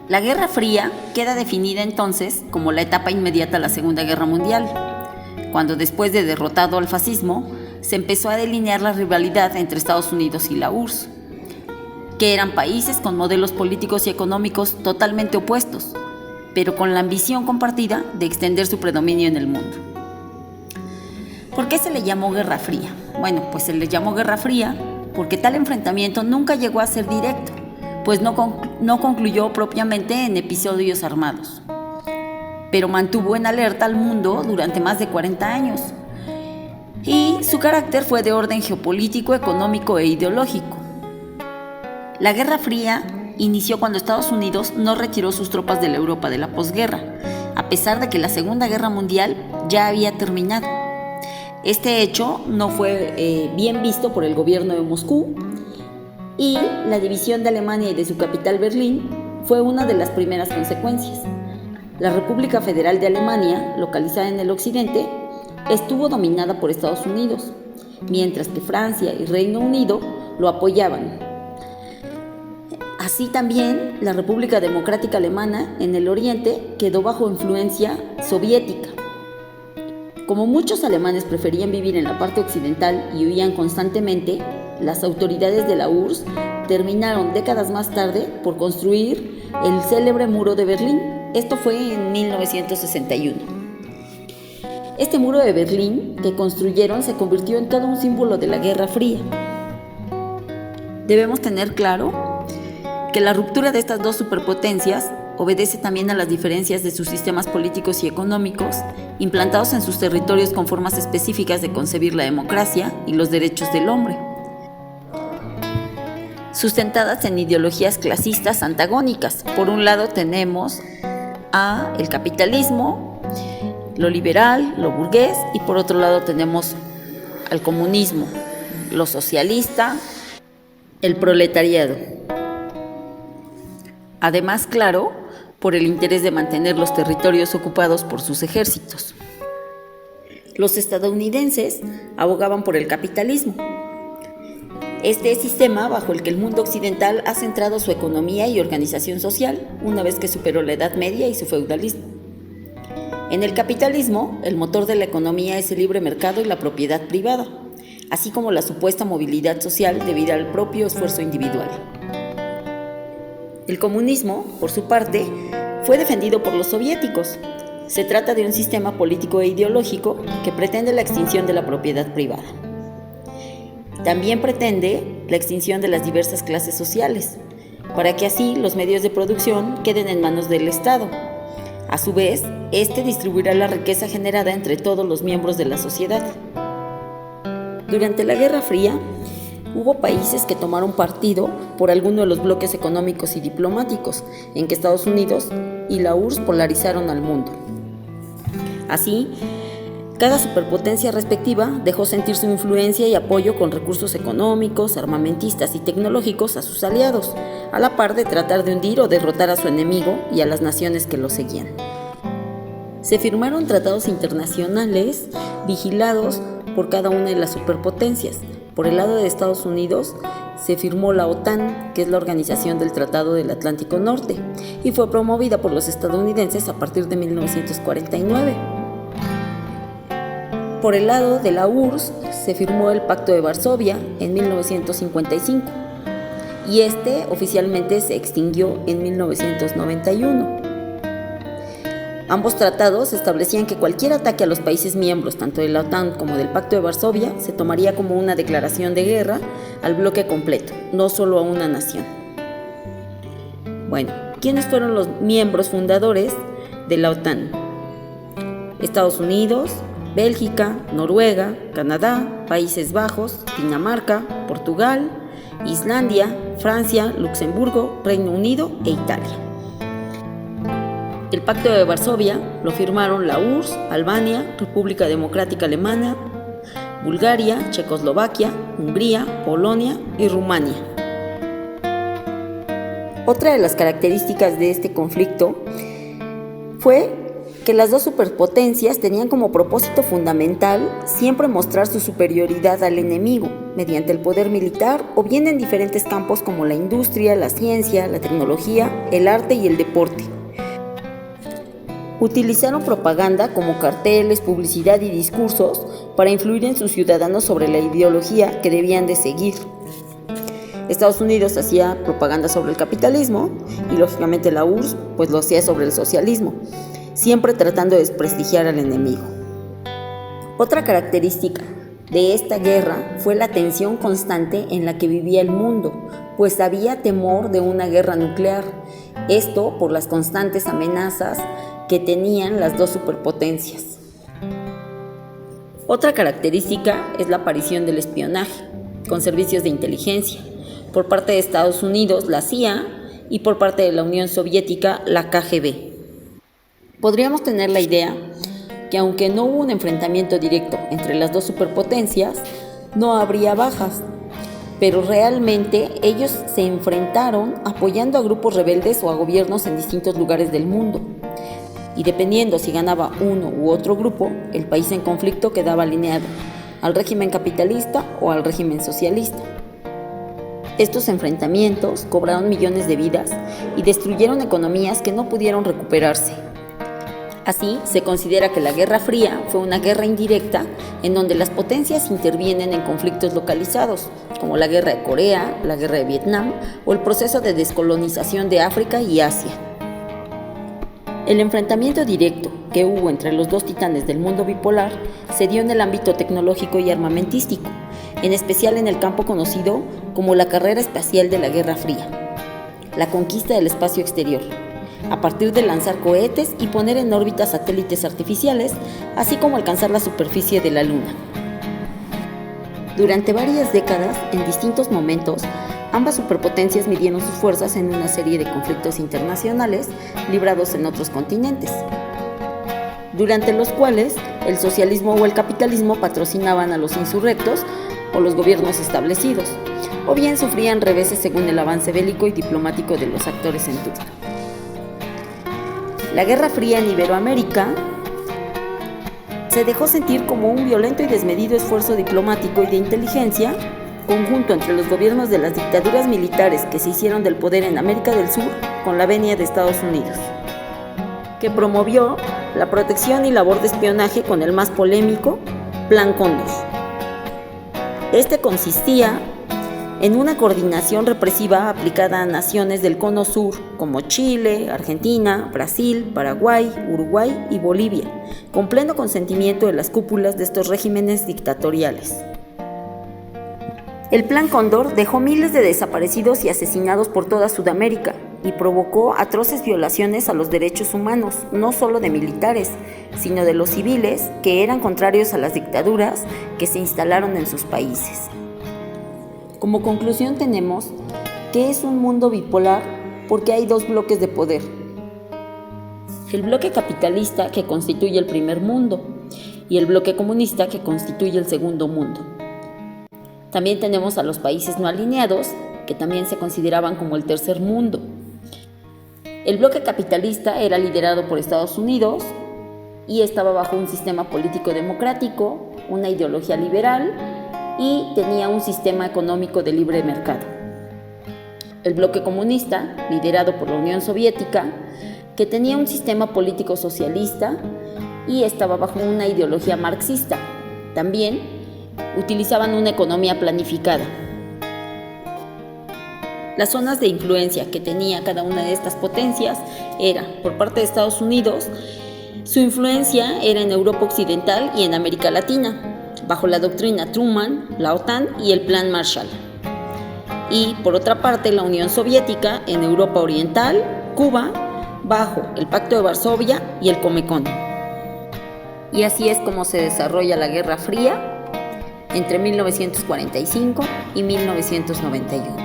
La Guerra Fría queda definida entonces como la etapa inmediata a la Segunda Guerra Mundial, cuando después de derrotado al fascismo, se empezó a delinear la rivalidad entre Estados Unidos y la URSS, que eran países con modelos políticos y económicos totalmente opuestos, pero con la ambición compartida de extender su predominio en el mundo. ¿Por qué se le llamó Guerra Fría? Bueno, pues se le llamó Guerra Fría porque tal enfrentamiento nunca llegó a ser directo, pues no concluyó propiamente en episodios armados, pero mantuvo en alerta al mundo durante más de 40 años, y su carácter fue de orden geopolítico, económico e ideológico. La Guerra Fría inició cuando Estados Unidos no retiró sus tropas de la Europa de la posguerra, a pesar de que la Segunda Guerra Mundial ya había terminado. Este hecho no fue bien visto por el gobierno de Moscú, y la división de Alemania y de su capital Berlín fue una de las primeras consecuencias. La República Federal de Alemania, localizada en el occidente, estuvo dominada por Estados Unidos, mientras que Francia y Reino Unido lo apoyaban. Así también, la República Democrática Alemana en el oriente quedó bajo influencia soviética. Como muchos alemanes preferían vivir en la parte occidental y huían constantemente, las autoridades de la URSS terminaron décadas más tarde por construir el célebre Muro de Berlín. Esto fue en 1961. Este Muro de Berlín que construyeron se convirtió en todo un símbolo de la Guerra Fría. Debemos tener claro que la ruptura de estas dos superpotencias obedece también a las diferencias de sus sistemas políticos y económicos, implantados en sus territorios con formas específicas de concebir la democracia y los derechos del hombre, sustentadas en ideologías clasistas antagónicas. Por un lado tenemos el capitalismo, lo liberal, lo burgués, y por otro lado tenemos al comunismo, lo socialista, el proletariado. Además, claro, por el interés de mantener los territorios ocupados por sus ejércitos. Los estadounidenses abogaban por el capitalismo. Este sistema bajo el que el mundo occidental ha centrado su economía y organización social una vez que superó la Edad Media y su feudalismo. En el capitalismo, el motor de la economía es el libre mercado y la propiedad privada, así como la supuesta movilidad social debida al propio esfuerzo individual. El comunismo, por su parte, fue defendido por los soviéticos. Se trata de un sistema político e ideológico que pretende la extinción de la propiedad privada. También pretende la extinción de las diversas clases sociales, para que así los medios de producción queden en manos del Estado. A su vez, este distribuirá la riqueza generada entre todos los miembros de la sociedad. Durante la Guerra Fría, hubo países que tomaron partido por alguno de los bloques económicos y diplomáticos en que Estados Unidos y la URSS polarizaron al mundo. Así, cada superpotencia respectiva dejó sentir su influencia y apoyo con recursos económicos, armamentistas y tecnológicos a sus aliados, a la par de tratar de hundir o derrotar a su enemigo y a las naciones que lo seguían. Se firmaron tratados internacionales vigilados por cada una de las superpotencias. Por el lado de Estados Unidos se firmó la OTAN, que es la Organización del Tratado del Atlántico Norte, y fue promovida por los estadounidenses a partir de 1949. Por el lado de la URSS se firmó el Pacto de Varsovia en 1955 y este oficialmente se extinguió en 1991. Ambos tratados establecían que cualquier ataque a los países miembros, tanto de la OTAN como del Pacto de Varsovia, se tomaría como una declaración de guerra al bloque completo, no solo a una nación. Bueno, ¿quiénes fueron los miembros fundadores de la OTAN? Estados Unidos, Bélgica, Noruega, Canadá, Países Bajos, Dinamarca, Portugal, Islandia, Francia, Luxemburgo, Reino Unido e Italia. El Pacto de Varsovia lo firmaron la URSS, Albania, República Democrática Alemana, Bulgaria, Checoslovaquia, Hungría, Polonia y Rumania. Otra de las características de este conflicto fue que las dos superpotencias tenían como propósito fundamental siempre mostrar su superioridad al enemigo. mediante el poder militar o bien en diferentes campos como la industria, la ciencia, la tecnología, el arte y el deporte. Utilizaron propaganda como carteles, publicidad y discursos para influir en sus ciudadanos sobre la ideología que debían de seguir. Estados Unidos hacía propaganda sobre el capitalismo y lógicamente la URSS pues lo hacía sobre el socialismo, siempre tratando de desprestigiar al enemigo. Otra característica de esta guerra fue la tensión constante en la que vivía el mundo, pues había temor de una guerra nuclear, esto por las constantes amenazas que tenían las dos superpotencias. Otra característica es la aparición del espionaje, con servicios de inteligencia, por parte de Estados Unidos, la CIA, y por parte de la Unión Soviética, la KGB. Podríamos tener la idea que aunque no hubo un enfrentamiento directo entre las dos superpotencias, no habría bajas, pero realmente ellos se enfrentaron apoyando a grupos rebeldes o a gobiernos en distintos lugares del mundo. Y dependiendo si ganaba uno u otro grupo, el país en conflicto quedaba alineado al régimen capitalista o al régimen socialista. Estos enfrentamientos cobraron millones de vidas y destruyeron economías que no pudieron recuperarse. Así, se considera que la Guerra Fría fue una guerra indirecta en donde las potencias intervienen en conflictos localizados, como la Guerra de Corea, la Guerra de Vietnam o el proceso de descolonización de África y Asia. El enfrentamiento directo que hubo entre los dos titanes del mundo bipolar se dio en el ámbito tecnológico y armamentístico, en especial en el campo conocido como la carrera espacial de la Guerra Fría, la conquista del espacio exterior, a partir de lanzar cohetes y poner en órbita satélites artificiales, así como alcanzar la superficie de la Luna. Durante varias décadas, en distintos momentos, ambas superpotencias midieron sus fuerzas en una serie de conflictos internacionales librados en otros continentes, durante los cuales el socialismo o el capitalismo patrocinaban a los insurrectos o los gobiernos establecidos, o bien sufrían reveses según el avance bélico y diplomático de los actores en turno. La Guerra Fría en Iberoamérica se dejó sentir como un violento y desmedido esfuerzo diplomático y de inteligencia conjunto entre los gobiernos de las dictaduras militares que se hicieron del poder en América del Sur con la venia de Estados Unidos, que promovió la protección y labor de espionaje con el más polémico Plan Cóndor. Este consistía en una coordinación represiva aplicada a naciones del Cono Sur como Chile, Argentina, Brasil, Paraguay, Uruguay y Bolivia, con pleno consentimiento de las cúpulas de estos regímenes dictatoriales. El Plan Cóndor dejó miles de desaparecidos y asesinados por toda Sudamérica y provocó atroces violaciones a los derechos humanos, no solo de militares, sino de los civiles que eran contrarios a las dictaduras que se instalaron en sus países. Como conclusión tenemos que es un mundo bipolar porque hay dos bloques de poder. El bloque capitalista que constituye el primer mundo y el bloque comunista que constituye el segundo mundo. También tenemos a los países no alineados que también se consideraban como el tercer mundo. El bloque capitalista era liderado por Estados Unidos y estaba bajo un sistema político democrático, una ideología liberal y tenía un sistema económico de libre mercado. El bloque comunista, liderado por la Unión Soviética, que tenía un sistema político socialista y estaba bajo una ideología marxista. También utilizaban una economía planificada. Las zonas de influencia que tenía cada una de estas potencias era, por parte de Estados Unidos, su influencia era en Europa Occidental y en América Latina, bajo la doctrina Truman, la OTAN y el Plan Marshall. Y por otra parte, la Unión Soviética en Europa Oriental, Cuba, bajo el Pacto de Varsovia y el Comecon. Y así es como se desarrolla la Guerra Fría entre 1945 y 1991.